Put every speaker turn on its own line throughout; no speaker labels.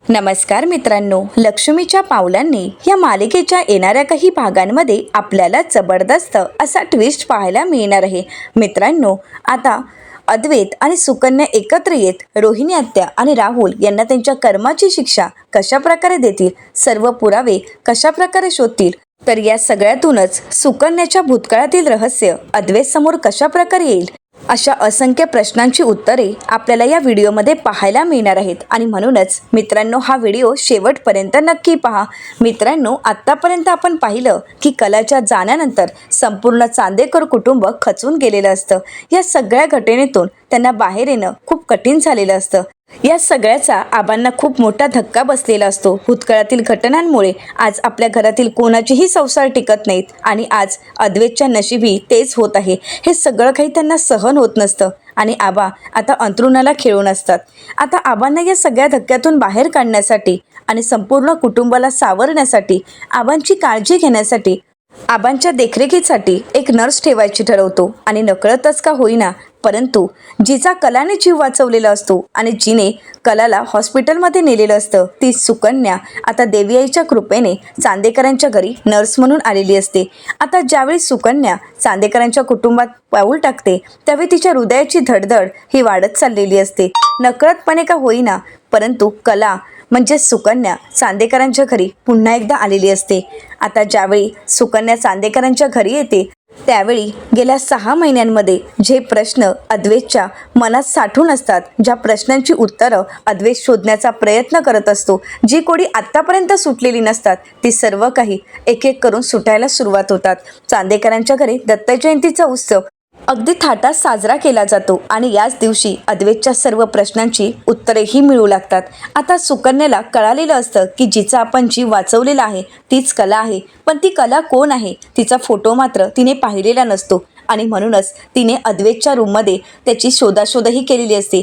नमस्कार मित्रांनो, लक्ष्मीच्या पावलांनी या मालिकेच्या येणाऱ्या काही भागांमध्ये आपल्याला जबरदस्त असा ट्विस्ट पाहायला मिळणार आहे। मित्रांनो, आता अद्वैत आणि सुकन्या एकत्र येत रोहिणी आत्या आणि राहुल यांना त्यांच्या कर्माची शिक्षा कशा प्रकारे देतील, सर्व पुरावे कशा प्रकारे शोधतील, तर या सगळ्यातूनच सुकन्याच्या भूतकाळातील रहस्य अद्वैत समोर कशा प्रकारे येईल, अशा असंख्य प्रश्नांची उत्तरे आपल्याला या व्हिडिओमध्ये पाहायला मिळणार आहेत। आणि म्हणूनच मित्रांनो, हा व्हिडिओ शेवटपर्यंत नक्की पहा। मित्रांनो, आत्तापर्यंत आपण पाहिलं की कलाच्या जाण्यानंतर संपूर्ण चांदेकर कुटुंब खचून गेलेलं असतं। या सगळ्या घटनेतून त्यांना बाहेर येणं खूप कठीण झालेलं असतं। या सगळ्याचा आबांना खूप मोठा धक्का बसलेला असतो। भूतकाळातील घटनांमुळे आज आपल्या घरातील कोणाचेही संसार टिकत नाहीत आणि आज अद्वैतच्या नशिबी तेच होत आहे। हे सगळं काही त्यांना सहन होत नसतं आणि आबा आता अंथरुणाला खिळून असतात। आता आबांना या सगळ्या धक्क्यातून बाहेर काढण्यासाठी आणि संपूर्ण कुटुंबाला सावरण्यासाठी, आबांची काळजी घेण्यासाठी, आबांच्या देखरेखीसाठी एक नर्स ठेवायची ठरवतो आणि नकळतच का होईना, परंतु जिचा कलाने जीव वाचवलेला असतो आणि जिने कलाला हॉस्पिटलमध्ये नेलेलं असतं, ती सुकन्या आता देवी आईच्या कृपेने चांदेकरांच्या घरी नर्स म्हणून आलेली असते। आता ज्यावेळी सुकन्या चांदेकरांच्या कुटुंबात पाऊल टाकते त्यावेळी तिच्या हृदयाची धडधड ही वाढत चाललेली असते। नकळतपणे का होईना, परंतु कला म्हणजे सुकन्या चांदेकरांच्या घरी पुन्हा एकदा आलेली असते। आता ज्यावेळी सुकन्या चांदेकरांच्या घरी येते त्यावेळी गेल्या 6 महिन्यांमध्ये जे प्रश्न अद्वैतच्या मनात साठून असतात, ज्या प्रश्नांची उत्तरं अद्वैत शोधण्याचा प्रयत्न करत असतो, जी कोडी आत्तापर्यंत सुटलेली नसतात, ती सर्व काही एक एक करून सुटायला सुरुवात होतात। चांदेकरांच्या घरी दत्त जयंतीचा उत्सव अगदी थाटात साजरा केला जातो आणि याच दिवशी अद्वैतच्या सर्व प्रश्नांची उत्तरेही मिळू लागतात। आता सुकन्याला कळालेलं असतं की जिचा आपण जीव वाचवलेला आहे तीच कला आहे, पण ती कला कोण आहे तिचा फोटो मात्र तिने पाहिलेला नसतो आणि म्हणूनच तिने अद्वैतच्या रूममध्ये त्याची शोधाशोधही केलेली असते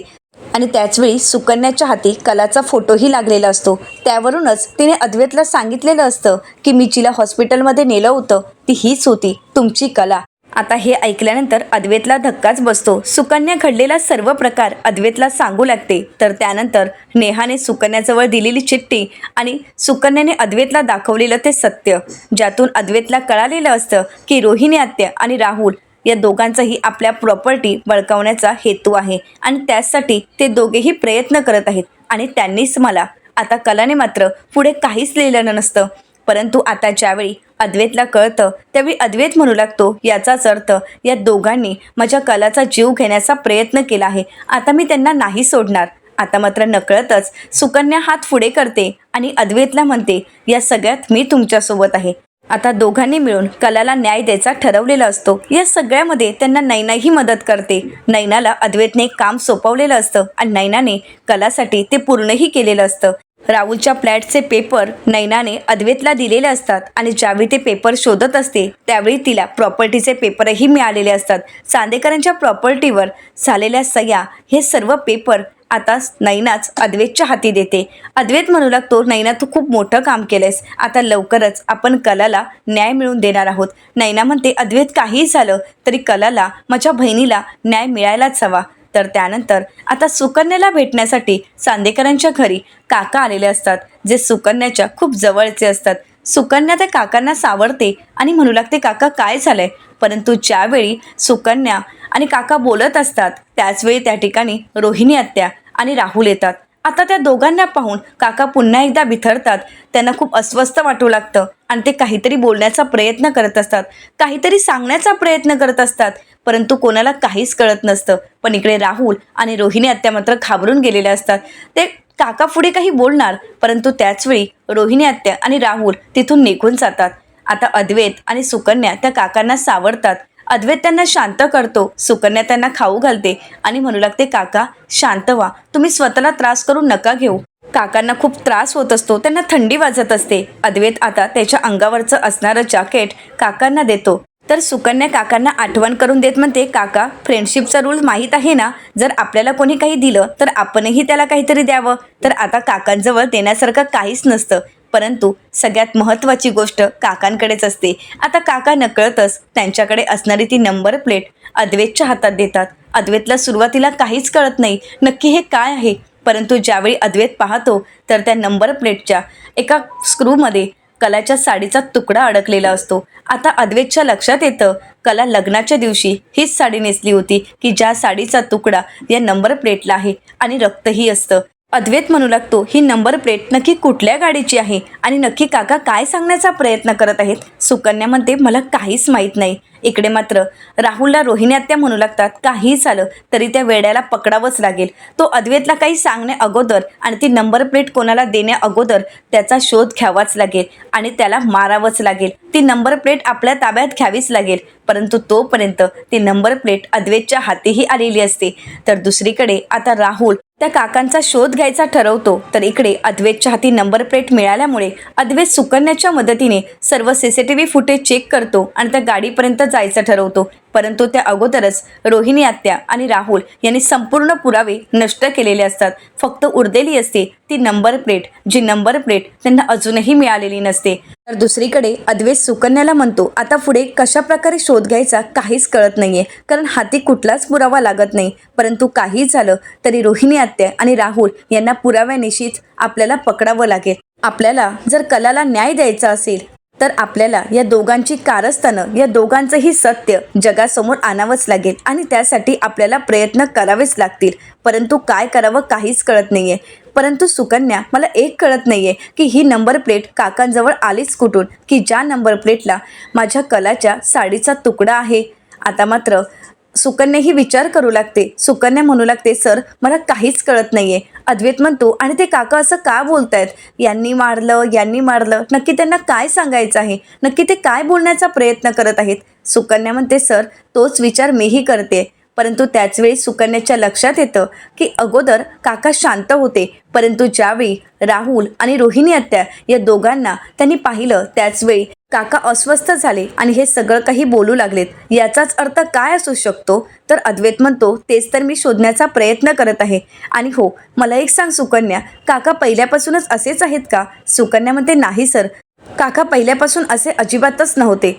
आणि त्याचवेळी सुकन्याच्या हाती कलाचा फोटोही लागलेला असतो। त्यावरूनच तिने अद्वैतला सांगितलेलं असतं की मी जिला हॉस्पिटलमध्ये नेलं होतं ती हीच होती, तुमची कला। आता हे ऐकल्यानंतर अद्वैतला धक्काच बसतो। सुकन्या घडलेला सर्व प्रकार अद्वैतला सांगू लागते, तर त्यानंतर नेहाने सुकन्याजवळ दिलेली चिठ्ठी आणि सुकन्याने अद्वैतला दाखवलेलं ते सत्य, ज्यातून अद्वैतला कळालेलं असतं की रोहिणी आत्या आणि राहुल या दोघांचाही आपल्या प्रॉपर्टी बळकावण्याचा हेतू आहे आणि त्यासाठी ते दोघेही प्रयत्न करत आहेत आणि त्यांनीच मला, आता कलाने मात्र पुढे काहीच लिहिलेलं नसतं। परंतु आता ज्यावेळी अद्वैतला कळतं त्यावेळी अद्वैत म्हणू लागतो, याचाच अर्थ या दोघांनी माझ्या कलाचा जीव घेण्याचा प्रयत्न केला आहे, आता मी त्यांना नाही सोडणार। आता मात्र नकळतच सुकन्या हात पुढे करते आणि अद्वैतला म्हणते, या सगळ्यात मी तुमच्यासोबत आहे। आता दोघांनी मिळून कलाला न्याय द्यायचा ठरवलेला असतो। या सगळ्यामध्ये त्यांना नैनाही मदत करते। नैनाला अद्वैतने एक काम सोपवलेलं असतं आणि नैनाने कलासाठी ते पूर्णही केलेलं असतं। राहुलच्या फ्लॅटचे पेपर नैनाने अद्वैतला दिलेले असतात आणि ज्यावेळी ते पेपर शोधत असते त्यावेळी तिला प्रॉपर्टीचे पेपरही मिळालेले असतात। चांदेकरांच्या प्रॉपर्टीवर झालेल्या सह्या, हे सर्व पेपर आता नैनाच अद्वैतच्या हाती देते। अद्वैत म्हणू लागतो, नैना तू खूप मोठं काम केलंयस, आता लवकरच आपण कलाला न्याय मिळवून देणार आहोत। नैना म्हणते, अद्वैत काहीही झालं तरी कलाला, माझ्या बहिणीला न्याय मिळायलाच हवा। तर त्यानंतर आता सुकन्याला भेटण्यासाठी चांदेकरांच्या घरी काका आलेले असतात, जे सुकन्याच्या खूप जवळचे असतात। सुकन्या त्या काकांना सावरते आणि म्हणू लागते, काका काय झालंय? परंतु ज्यावेळी सुकन्या आणि काका बोलत असतात त्याचवेळी त्या ठिकाणी रोहिणी आत्या आणि राहुल येतात। आता त्या दोघांना पाहून काका पुन्हा एकदा बिथरतात, त्यांना खूप अस्वस्थ वाटू लागतं आणि ते काहीतरी बोलण्याचा प्रयत्न करत असतात, काहीतरी सांगण्याचा प्रयत्न करत असतात, परंतु कोणाला काहीच कळत नसतं। पण इकडे राहुल आणि रोहिणी आत्या मात्र घाबरून गेलेले असतात। ते काका पुढे काही बोलणार, परंतु त्याचवेळी रोहिणी आत्या आणि राहुल तिथून निघून जातात। आता अद्वैत आणि सुकन्या त्या काकांना सावरतात। अद्वैत त्यांना शांत करतो, सुकन्या त्यांना खाऊ घालते आणि म्हणू लागते, काका शांत व्हा, तुम्ही स्वतःला त्रास करून नका घेऊ। काकांना खूप त्रास होत असतो, त्यांना थंडी वाजत असते। अद्वैत आता त्याच्या अंगावरचं असणारं जॅकेट काकांना देतो, तर सुकन्या काकांना आठवण करून देत म्हणते, काका फ्रेंडशिपचा रूल माहीत आहे ना, जर आपल्याला कोणी काही दिलं तर आपणही त्याला काहीतरी द्यावं। तर आता काकांजवळ देण्यासारखं काहीच नसतं, परंतु सगळ्यात महत्त्वाची गोष्ट काकांकडेच असते। आता काका नकळतच त्यांच्याकडे असणारी ती नंबर प्लेट अद्वैतच्या हातात देतात। अद्वैतला सुरुवातीला काहीच कळत नाही, नक्की हे काय आहे, परंतु ज्यावेळी अद्वैत पाहतो तर त्या नंबर प्लेटच्या एका स्क्रूमध्ये कलाच्या साडीचा तुकडा अडकलेला असतो. आता अद्वैतच्या लक्षात येतं कला लग्नाच्या दिवशी हीच साडी नेसली होती की ज्या साडीचा तुकडा या नंबर प्लेटला आहे आणि रक्तही असतं. अद्वैत म्हणू लागतो ही नंबर प्लेट नक्की कुठल्या गाडीची आहे आणि नक्की काका काय सांगण्याचा प्रयत्न करत आहेत. सुकन्या म्हणते मला काहीच माहीत नाही. इकडे मात्र राहुलला रोहिणी आत्या म्हणू लागतात काही झालं तरी त्या वेड्याला पकडावंच लागेल. तो अद्वैतला काही सांगण्या अगोदर आणि ती नंबर प्लेट कोणाला देण्या अगोदर त्याचा शोध घ्यावाच लागेल आणि त्याला मारावंच लागेल. ती नंबर प्लेट आपल्या ताब्यात घ्यावीच लागेल. परंतु तोपर्यंत ती नंबर प्लेट अद्वैतच्या हातीही आलेली असते. तर दुसरीकडे आता राहुल त्या काकांचा शोध घ्यायचा ठरवतो. तर इकडे अद्वैतच्या हाती नंबर प्लेट मिळाल्यामुळे अद्वैत सुकन्याच्या मदतीने सर्व CCTV फुटेज चेक करतो आणि त्या गाडीपर्यंत जायचं ठरवतो. परंतु त्या अगोदरच रोहिणी आत्या आणि राहुल यांनी संपूर्ण पुरावे नष्ट केलेले असतात. फक्त उरलेली असते ती नंबर प्लेट, जी नंबर प्लेट त्यांना अजूनही मिळालेली नसते. तर दुसरीकडे अद्वैत सुकन्याला म्हणतो आता पुढे कशा प्रकारे शोध घ्यायचा काहीच कळत नाहीये, कारण हाती कुठलाच पुरावा लागत नाही. परंतु काही झालं तरी रोहिणी आत्या आणि राहुल यांना पुराव्यानिशीच आपल्याला पकडावं लागेल. आपल्याला जर कलाला न्याय द्यायचा असेल तर आपल्याला या दोघांची कारस्थानं, या दोघांचंही सत्य जगासमोर आणावंच लागेल आणि त्यासाठी आपल्याला प्रयत्न करावेच लागतील. परंतु काय करावं काहीच कळत नाहीये. परंतु सुकन्या मला एक कळत नाहीये की ही नंबर प्लेट काकांजवळ आलीच कुठून की ज्या नंबर प्लेटला माझ्या कलाच्या साडीचा तुकडा आहे. आता मात्र सुकन्या ही विचार करू लागते. सुकन्या म्हणू लागते सर मला काहीच कळत नाहीये. अद्वैत म्हणतो आणि ते काका असं का बोलतायत, यांनी मारलं, नक्की त्यांना काय सांगायचं आहे, नक्की ते काय बोलण्याचा प्रयत्न करत आहेत. सुकन्या म्हणते सर तोच विचार मीही करते. परंतु त्याचवेळी सुकन्याच्या लक्षात येतं की अगोदर काका शांत होते, परंतु ज्यावेळी राहुल आणि रोहिणी आत्या या दोघांना त्यांनी पाहिलं त्याचवेळी काका अस्वस्थ झाले आणि हे सगळं काही बोलू लागलेत. याचाच अर्थ काय असू शकतो. तर अद्वैत म्हणतो तेच तर मी शोधण्याचा प्रयत्न करत आहे. आणि हो मला एक सांग सुकन्या, काका पहिल्यापासूनच असेच आहेत का. सुकन्या म्हणते नाही सर, काका पहिल्यापासून असे अजिबातच नव्हते.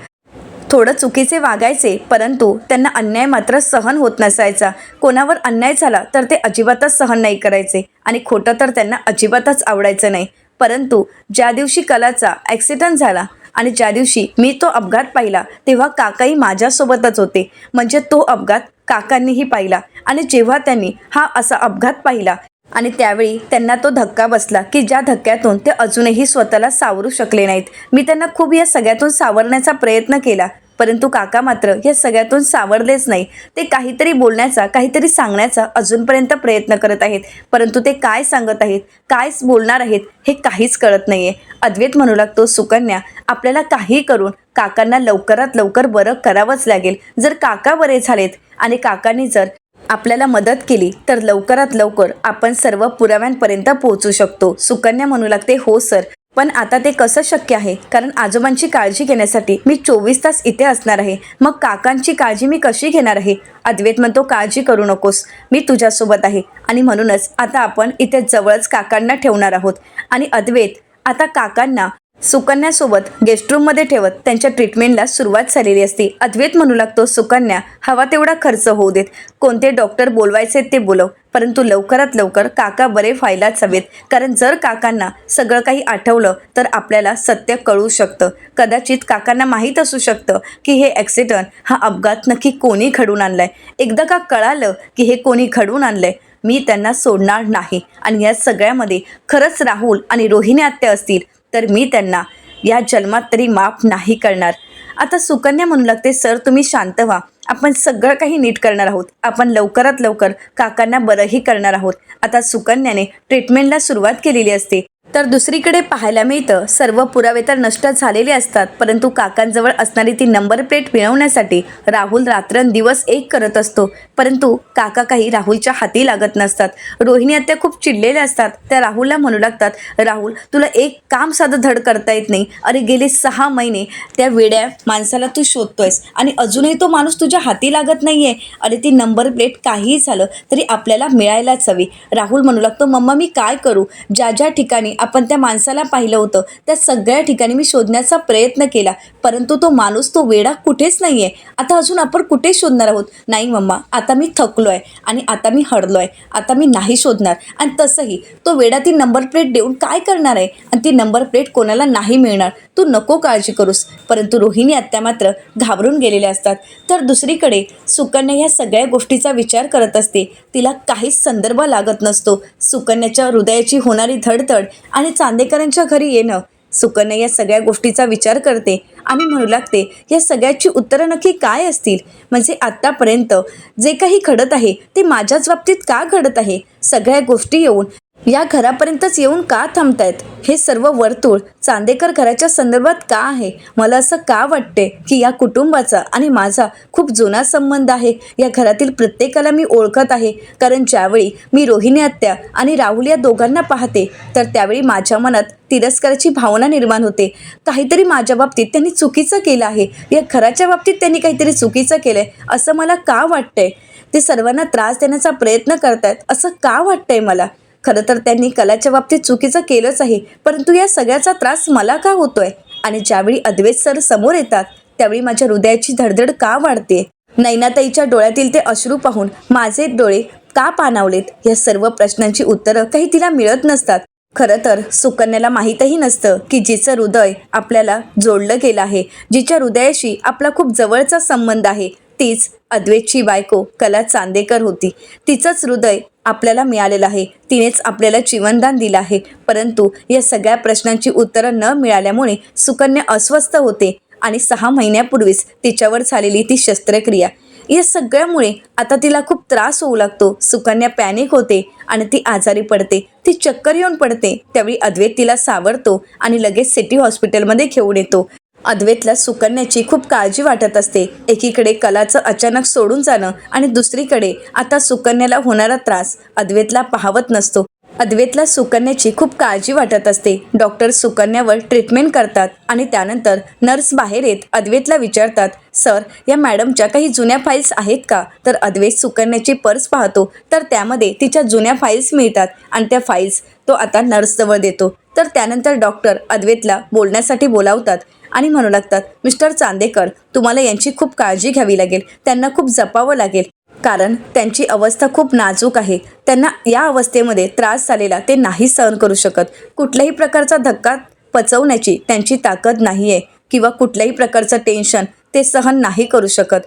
थोडं चुकीचे वागायचे, परंतु त्यांना अन्याय मात्र सहन होत नसायचा. कोणावर अन्याय झाला तर ते अजिबातच सहन नाही करायचे आणि खोटं तर त्यांना अजिबातच आवडायचं नाही. परंतु ज्या दिवशी कलाचा ॲक्सिडेंट झाला आणि ज्या दिवशी मी तो अपघात पाहिला तेव्हा काकाही माझ्यासोबतच होते. म्हणजे तो अपघात काकांनीही पाहिला आणि जेव्हा त्यांनी हा असा अपघात पाहिला आणि त्यावेळी त्यांना तो धक्का बसला की ज्या धक्क्यातून ते अजूनही स्वतःला सावरू शकले नाहीत. मी त्यांना खूप या सगळ्यातून सावरण्याचा प्रयत्न केला, परंतु काका मात्र या सगळ्यातून सावरलेच नाही. ते काहीतरी बोलण्याचा, काहीतरी सांगण्याचा अजूनपर्यंत प्रयत्न करत आहेत, परंतु ते काय सांगत आहेत, काय बोलणार आहेत हे काहीच कळत नाहीये. अद्वैत म्हणू लागतो सुकन्या आपल्याला काही करून काकांना लवकरात लवकर बरं करावंच लागेल. जर काका बरे झालेत आणि काकांनी जर आपल्याला मदत केली तर लवकरात लवकर आपण सर्व पुराव्यांपर्यंत पोहोचू शकतो. सुकन्या म्हणू लागते हो सर, पण आता ते कसं शक्य आहे, कारण आजोबांची काळजी घेण्यासाठी मी 24 तास इथे असणार आहे. मग काकांची काळजी मी कशी घेणार आहे. अद्वैत म्हणतो काळजी करू नकोस, मी तुझ्यासोबत आहे आणि म्हणूनच आता आपण इथे जवळच काकांना ठेवणार आहोत. आणि अद्वैत आता काकांना सुकन्यासोबत गेस्ट रूममध्ये ठेवत त्यांच्या ट्रीटमेंटला सुरुवात झालेली असते. अद्वैत म्हणू लागतो सुकन्या हवा तेवढा खर्च होऊ देत, कोणते डॉक्टर बोलवायचे ते बोलव, परंतु लवकरात लवकर काका बरे व्हायलाच हवेत. कारण जर काकांना सगळं काही आठवलं तर आपल्याला सत्य कळू शकतं. कदाचित काकांना माहीत असू शकतं की हे ॲक्सिडेंट, हा अपघात नक्की कोणी घडवून आणलाय. एकदा का कळालं की हे कोणी घडवून आणलंय मी त्यांना सोडणार नाही. आणि या सगळ्यामध्ये खरंच राहुल आणि रोहिणी आत्या असतील तर मी त्यांना या जन्मात तरी माफ नाही करणार. आता सुकन्या म्हणू लागते सर तुम्ही शांत व्हा, आपण सगळं काही नीट करणार आहोत, आपण लवकरात लवकर काकांना बरंही करणार आहोत. आता सुकन्याने ट्रीटमेंटला सुरुवात केलेली असते. तर दुसरीकडे पाहायला मिळतं सर्व पुरावे तर नष्ट झालेले असतात, परंतु काकांजवळ असणारी ती नंबर प्लेट मिळवण्यासाठी राहुल रात्रंदिवस एक करत असतो. परंतु काका काही राहुलच्या हाती लागत नसतात. रोहिणी आत्या खूप चिडलेल्या असतात. त्या राहुलला म्हणू लागतात राहुल तुला एक काम साधं धड करता येत नाही. अरे गेले 6 महिने त्या वेड्या माणसाला तू शोधतोयस आणि अजूनही तो माणूस तुझ्या हाती लागत नाहीये. अरे ती नंबर प्लेट काहीही झालं तरी आपल्याला मिळायलाच हवी. राहुल म्हणू लागतो मम्मा मी काय करू, ज्या ज्या ठिकाणी आपण त्या माणसाला पाहिलं होतं, त्या सगळ्या ठिकाणी मी शोधण्याचा प्रयत्न केला, परंतु तो माणूस, तो वेडा कुठेच नाही आहे. आता अजून आपण कुठे शोधणार आहोत? नाही मम्मा, आता मी थकलो आहे आणि आता मी हरलो आहे, आता मी नाही शोधणार. आणि तसंही तो वेडा ती नंबर प्लेट देऊन काय करणार आहे? आणि ती नंबर प्लेट कोणाला नाही मिळणार. तू नको काळजी करूस. परंतु रोहिणी आत्या मात्र घाबरून गेलेल्या असतात. तर दुसरीकडे सुकन्या ह्या सगळ्या गोष्टीचा विचार करत असते. तिला काहीच संदर्भ लागत नसतो. सुकन्याच्या हृदयाची होणारी धडधड आणि चांदेकरांच्या घरी येणं. सुकन्या या सगळ्या गोष्टीचा विचार करते आणि म्हणू लागते, या सगळ्याची उत्तरं नक्की काय असतील? म्हणजे आत्तापर्यंत जे काही घडत आहे ते माझ्याच बाबतीत का घडत आहे? सगळ्या गोष्टी येऊन या घरापर्यंतच येऊन का थांबतायत? हे सर्व वर्तुळ चांदेकर घराच्या संदर्भात का आहे? मला असं का वाटते की या कुटुंबाचा आणि माझा खूप जुना संबंध आहे. या घरातील प्रत्येकाला मी ओळखत आहे, कारण ज्यावेळी मी रोहिणी आत्या आणि राहुल या दोघांना पाहते तर त्यावेळी माझ्या मनात तिरस्काराची भावना निर्माण होते. काहीतरी माझ्या बाबतीत त्यांनी चुकीचं केलं आहे, या घराच्या बाबतीत त्यांनी काहीतरी चुकीचं केलं आहे असं मला का वाटतंय? ते सर्वांना त्रास देण्याचा प्रयत्न करतायत असं का वाटतंय मला? खरं तर त्यांनी कलाच्या बाबतीत चुकीचं केलंच आहे, परंतु या सगळ्याचा त्रास मला का होतोय? आणि ज्यावेळी अद्वैत सर समोर येतात त्यावेळी माझ्या हृदयाची धडधड का वाढते? नैनाताईच्या डोळ्यातील ते अश्रू पाहून माझे डोळे का पाणावलेत? या सर्व प्रश्नांची उत्तरं काही तिला मिळत नसतात. खरं तर सुकन्याला माहीतही नसतं की जिचं हृदय आपल्याला जोडलं गेलं आहे, जिच्या हृदयाशी आपला खूप जवळचा संबंध आहे, तीच अद्वैतची बायको कला चांदेकर होती. तिचंच हृदय आपल्याला मिळालेलं आहे, तिनेच आपल्याला जीवनदान दिलं आहे. परंतु या सगळ्या प्रश्नांची उत्तरं न मिळाल्यामुळे सुकन्या अस्वस्थ होते आणि 6 महिन्यापूर्वीच तिच्यावर झालेली ती शस्त्रक्रिया, या सगळ्यामुळे आता तिला खूप त्रास होऊ लागतो. सुकन्या पॅनिक होते आणि ती आजारी पडते, ती चक्कर येऊन पडते. त्यावेळी अद्वैत तिला सावरतो आणि लगेच सिटी हॉस्पिटलमध्ये घेऊन येतो. अद्वैतला सुकन्याची खूप काळजी वाटत असते. एकीकडे कलाचं अचानक सोडून जाणं आणि दुसरीकडे आता सुकन्याला होणारा त्रास अद्वैतला पाहवत नसतो. अद्वैतला सुकन्याची खूप काळजी वाटत असते. डॉक्टर सुकन्यावर ट्रीटमेंट करतात आणि त्यानंतर नर्स बाहेर येत अद्वैतला विचारतात, सर, या मॅडमच्या काही जुन्या फाईल्स आहेत का? तर अद्वैत सुकन्याची पर्स पाहतो तर त्यामध्ये तिच्या जुन्या फाईल्स मिळतात आणि त्या फाईल्स तो आता नर्सजवळ देतो. तर त्यानंतर डॉक्टर अद्वैतला बोलण्यासाठी बोलावतात आणि म्हणू लागतात, मिस्टर चांदेकर, तुम्हाला यांची खूप काळजी घ्यावी लागेल, त्यांना खूप जपावं लागेल, कारण त्यांची अवस्था खूप नाजूक आहे. त्यांना या अवस्थेमध्ये त्रास झालेला ते नाही सहन करू शकत. कुठल्याही प्रकारचा धक्का पचवण्याची त्यांची ताकद नाही आहे किंवा कुठल्याही प्रकारचं टेन्शन ते सहन नाही करू शकत.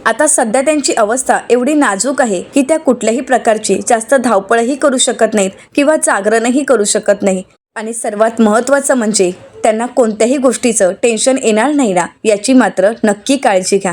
आता सध्या त्यांची अवस्था एवढी नाजूक आहे की त्या कुठल्याही प्रकारची जास्त धावपळही करू शकत नाहीत किंवा जागरणही करू शकत नाही. आणि सर्वात महत्त्वाचं म्हणजे त्यांना कोणत्याही गोष्टीचं टेन्शन येणार नाही ना, याची मात्र नक्की काळजी घ्या.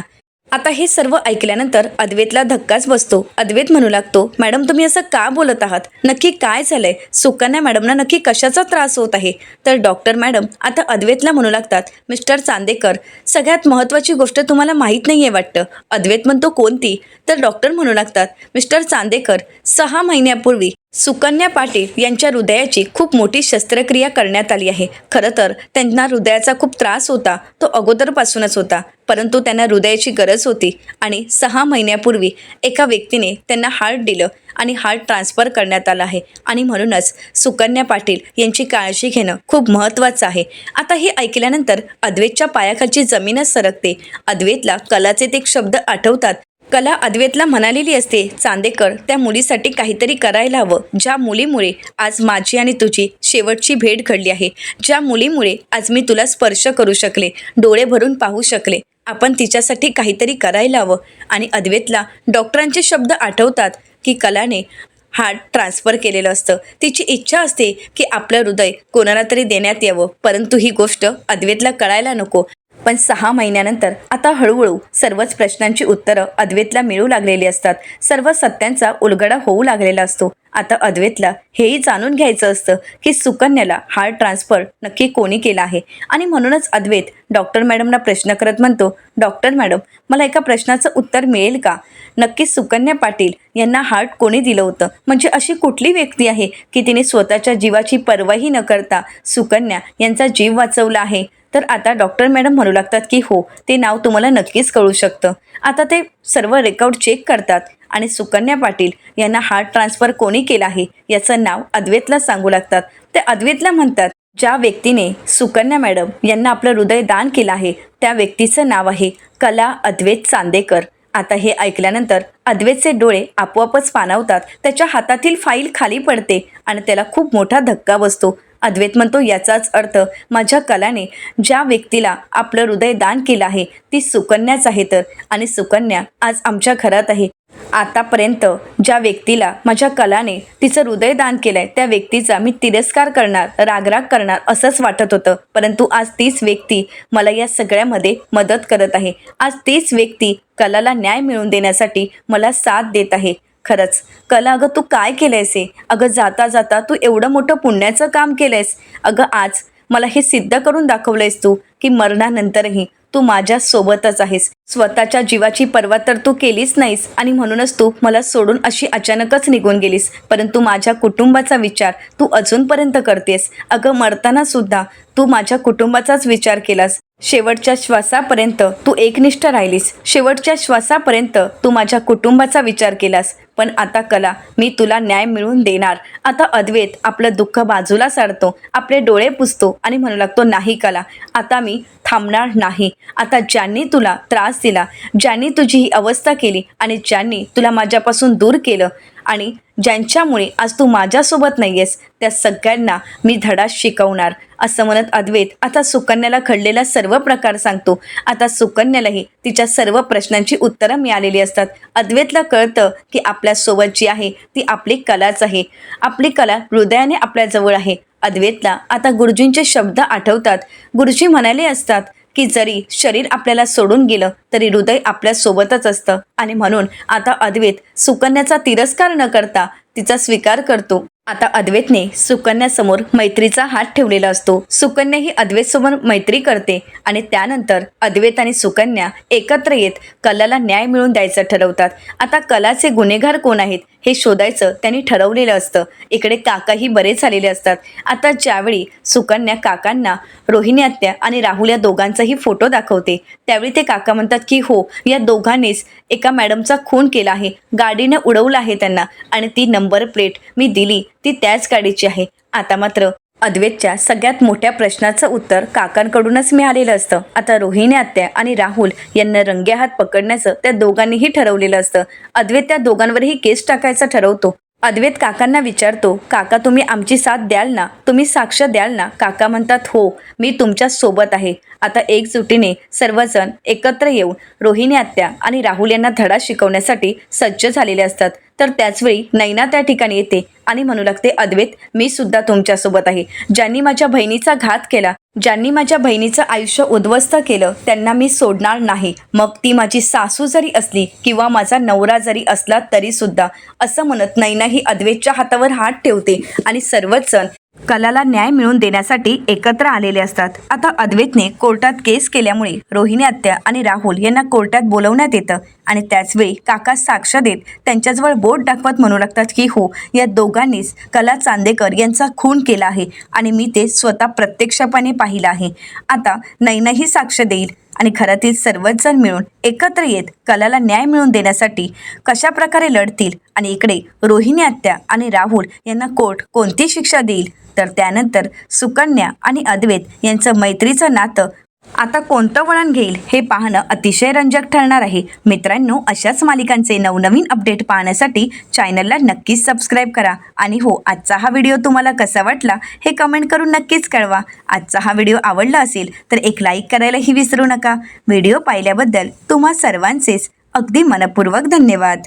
आता हे सर्व ऐकल्यानंतर अद्वैतला धक्काच बसतो. अद्वैत म्हणू लागतो, मॅडम तुम्ही असं का बोलत आहात? नक्की काय झालंय? सुकन्या मॅडमना नक्की कशाचा त्रास होत आहे? तर डॉक्टर मॅडम आता अद्वैतला म्हणू लागतात, मिस्टर चांदेकर, सगळ्यात महत्त्वाची गोष्ट तुम्हाला माहीत नाही आहे वाटतं. अद्वैत म्हणतो, कोणती? तर डॉक्टर म्हणू लागतात, मिस्टर चांदेकर, 6 महिन्यापूर्वी सुकन्या पाटील यांच्या हृदयाची खूप मोठी शस्त्रक्रिया करण्यात आली आहे. खरं तर त्यांना हृदयाचा खूप त्रास होता, तो अगोदरपासूनच होता, परंतु त्यांना हृदयाची गरज होती आणि 6 महिन्यापूर्वी एका व्यक्तीने त्यांना हार्ट दिलं आणि हार्ट ट्रान्सफर करण्यात आलं आहे आणि म्हणूनच सुकन्या पाटील यांची काळजी घेणं खूप महत्त्वाचं आहे. आता हे ऐकल्यानंतर अद्वैतच्या पायाखालची जमीनच सरकते. अद्वैतला कलाचे ते शब्द आठवतात. कला अद्वैतला म्हणालेली असते, चांदेकर, त्या मुलीसाठी काहीतरी करायला हवं, ज्या मुलीमुळे आज माझी आणि तुझी शेवटची भेट घडली आहे, ज्या मुलीमुळे आज मी तुला स्पर्श करू शकले, डोळे भरून पाहू शकले, आपण तिच्यासाठी काहीतरी करायला हवं. आणि अद्वैतला डॉक्टरांचे शब्द आठवतात की कलाने हार्ट ट्रान्सफर केलेलं असतं. तिची इच्छा असते की आपलं हृदय कोणाला तरी देण्यात यावं, परंतु ही गोष्ट अद्वैतला कळायला नको. पण 6 महिन्यानंतर आता हळूहळू सर्वच प्रश्नांची उत्तरं अद्वैतला मिळू लागलेली असतात. सर्व सत्यांचा उलगडा होऊ लागलेला असतो. आता अद्वैतला हेही जाणून घ्यायचं असतं की सुकन्याला हार्ट ट्रान्सफर नक्की कोणी केला आहे. आणि म्हणूनच अद्वैत डॉक्टर मॅडमना प्रश्न करत म्हणतो, डॉक्टर मॅडम, मला एका प्रश्नाचं उत्तर मिळेल का? नक्की सुकन्या पाटील यांना हार्ट कोणी दिलं होतं? म्हणजे अशी कुठली व्यक्ती आहे की तिने स्वतःच्या जीवाची पर्वाही न करता सुकन्या यांचा जीव वाचवला आहे? तर आता डॉक्टर मॅडम म्हणू लागतात की हो, ते नाव तुम्हाला नक्कीच कळू शकतं. आता ते सर्व रेकॉर्ड चेक करतात आणि सुकन्या पाटील यांना हार्ट ट्रान्सफर कोणी केला आहे याचं नाव अद्वैतला सांगू लागतात. ते अद्वैतला म्हणतात, ज्या व्यक्तीने सुकन्या मॅडम यांना आपलं हृदय दान केलं आहे त्या व्यक्तीचं नाव आहे कला अद्वैत चांदेकर. आता हे ऐकल्यानंतर अद्वैतचे डोळे आपोआपच पाणावतात, त्याच्या हातातील फाईल खाली पडते आणि त्याला खूप मोठा धक्का बसतो. अद्वैत म्हणतो, याचाच अर्थ माझ्या कलाने ज्या व्यक्तीला आपलं हृदय दान केलं आहे ती सुकन्याच आहे तर, आणि सुकन्या आज आमच्या घरात आहे. आतापर्यंत ज्या व्यक्तीला माझ्या कलाने तिचं हृदय दान केलंय त्या व्यक्तीचा मी तिरस्कार करणार, रागराग करणार असंच वाटत होतं, परंतु आज तीच व्यक्ती मला या सगळ्यामध्ये मदत करत आहे. आज तीच व्यक्ती कलाला न्याय मिळवून देण्यासाठी मला साथ देत आहे. खरंच कला, अगं तू काय केलंयस हे? अगं जाता जाता तू एवढं मोठं पुण्याचं काम केलंयस. अगं आज मला हे सिद्ध करून दाखवलंयस तू की मरणानंतरही तू माझ्या सोबतच आहेस. स्वतःच्या जीवाची पर्वा तर तू केलीच नाहीस आणि म्हणूनच तू मला सोडून अशी अचानकच निघून गेलीस, परंतु माझ्या कुटुंबाचा विचार तू अजूनपर्यंत करतेस. अगं मरताना सुद्धा तू माझ्या कुटुंबाचाच विचार केलास. शेवटच्या श्वासापर्यंत तू एकनिष्ठ राहिलीस. शेवटच्या श्वासापर्यंत तू माझ्या कुटुंबाचा विचार केलास. पण आता कला, मी तुला न्याय मिळवून देणार. आता अद्वैत आपलं दुःख बाजूला सारतो, आपले डोळे पुसतो आणि म्हणू लागतो, नाही कला, आता मी थांबणार नाही. आता ज्यांनी तुला त्रास दिला, ज्यांनी तुझी ही अवस्था केली आणि ज्यांनी तुला माझ्यापासून दूर केलं आणि ज्यांच्यामुळे आज तू माझ्यासोबत नाही आहेस त्या सगळ्यांना मी धडा शिकवणार. असं म्हणत अद्वैत आता सुकन्याला घडलेला सर्व प्रकार सांगतो. आता सुकन्यालाही तिच्या सर्व प्रश्नांची उत्तरं मिळालेली असतात. अद्वैतला कळतं की आपल्यासोबत जी आहे ती आपली कलाच आहे. आपली कला हृदयाने आपल्याजवळ आहे. अद्वैतला आता गुरुजींचे शब्द आठवतात. गुरुजी म्हणाले असतात की जरी शरीर आपल्याला सोडून गेलं तरी हृदय आपल्यासोबतच असतं, आणि म्हणून आता अद्वैत सुकन्याचा तिरस्कार न करता तिचा स्वीकार करतो. आता अद्वैतने सुकन्यासमोर मैत्रीचा हात ठेवलेला असतो. सुकन्या ही अद्वैतसमोर मैत्री करते आणि त्यानंतर अद्वैत आणि सुकन्या एकत्र येत कलाला न्याय मिळवून द्यायचं ठरवतात. आता कलाचे गुन्हेगार कोण आहेत हे शोधायचं त्यांनी ठरवलेलं असतं. इकडे काकाही बरेच आलेले असतात. आता ज्यावेळी सुकन्या काकांना रोहिणी आत्या आणि राहुल या दोघांचाही फोटो दाखवते त्यावेळी ते काका म्हणतात की हो, या दोघांनीच एका मॅडमचा खून केला आहे, गाडीने उडवलं आहे त्यांना, आणि ती नंबर प्लेट मी दिली ती त्याच गाडीची आहे. आता मात्र अद्वैतच्या सगळ्यात मोठ्या प्रश्नाचं उत्तर काकांकडूनच मिळालेलं असतं. आता रोहिणी आत्या आणि राहुल यांना रंगेहात पकडण्याचं त्या दोघांनीही ठरवलेलं असतं. अद्वैत त्या दोघांवरही केस टाकायचा ठरवतो. अद्वैत काकांना विचारतो, काका तुम्ही आमची साथ द्याल ना, तुम्ही साक्ष द्याल ना? काका म्हणतात, हो मी तुमच्या सोबत आहे. आता एकजुटीने सर्वजण एकत्र येऊन रोहिणी आत्या आणि राहुल यांना धडा शिकवण्यासाठी सज्ज झालेले असतात. तर त्याचवेळी नैना त्या ठिकाणी येते आणि म्हणू लागते, अद्वैत मी सुद्धा तुमच्यासोबत आहे. ज्यांनी माझ्या बहिणीचा घात केला, ज्यांनी माझ्या बहिणीचं आयुष्य उद्ध्वस्त केलं त्यांना मी सोडणार नाही, मग ती माझी सासू जरी असली किंवा माझा नवरा जरी असला तरी सुद्धा. असं म्हणत नैना ही अद्वैतच्या हातावर हात ठेवते आणि सर्वच जण कलाला न्याय मिळवून देण्यासाठी एकत्र आलेले असतात. आता अद्वैतने कोर्टात केस केल्यामुळे रोहिणी आत्या आणि राहुल यांना कोर्टात बोलवण्यात येतं आणि त्याचवेळी काका साक्ष देत त्यांच्याजवळ बोट दाखवत म्हणू लागतात की हो, या दोघांनीच कला चांदेकर यांचा खून केला आहे आणि मी ते स्वतः प्रत्यक्षपणे पाहिलं आहे. आता नैनाही साक्ष देईल आणि घरातील सर्वच जण मिळून एकत्र येत कलाला न्याय मिळवून देण्यासाठी कशा प्रकारे लढतील आणि इकडे रोहिणी आत्या आणि राहुल यांना कोर्ट कोणती शिक्षा देईल. तर त्यानंतर सुकन्या आणि अद्वैत यांचं मैत्रीचं नातं आता कोणतं वळण घेईल हे पाहणं अतिशय रंजक ठरणार आहे. मित्रांनो, अशाच मालिकांचे नवनवीन अपडेट पाहण्यासाठी चॅनलला नक्कीच सबस्क्राईब करा. आणि हो, आजचा हा व्हिडिओ तुम्हाला कसा वाटला हे कमेंट करून नक्कीच कळवा. आजचा हा व्हिडिओ आवडला असेल तर एक लाईक करायलाही विसरू नका. व्हिडिओ पाहिल्याबद्दल तुम्हा सर्वांचेच अगदी मनपूर्वक धन्यवाद.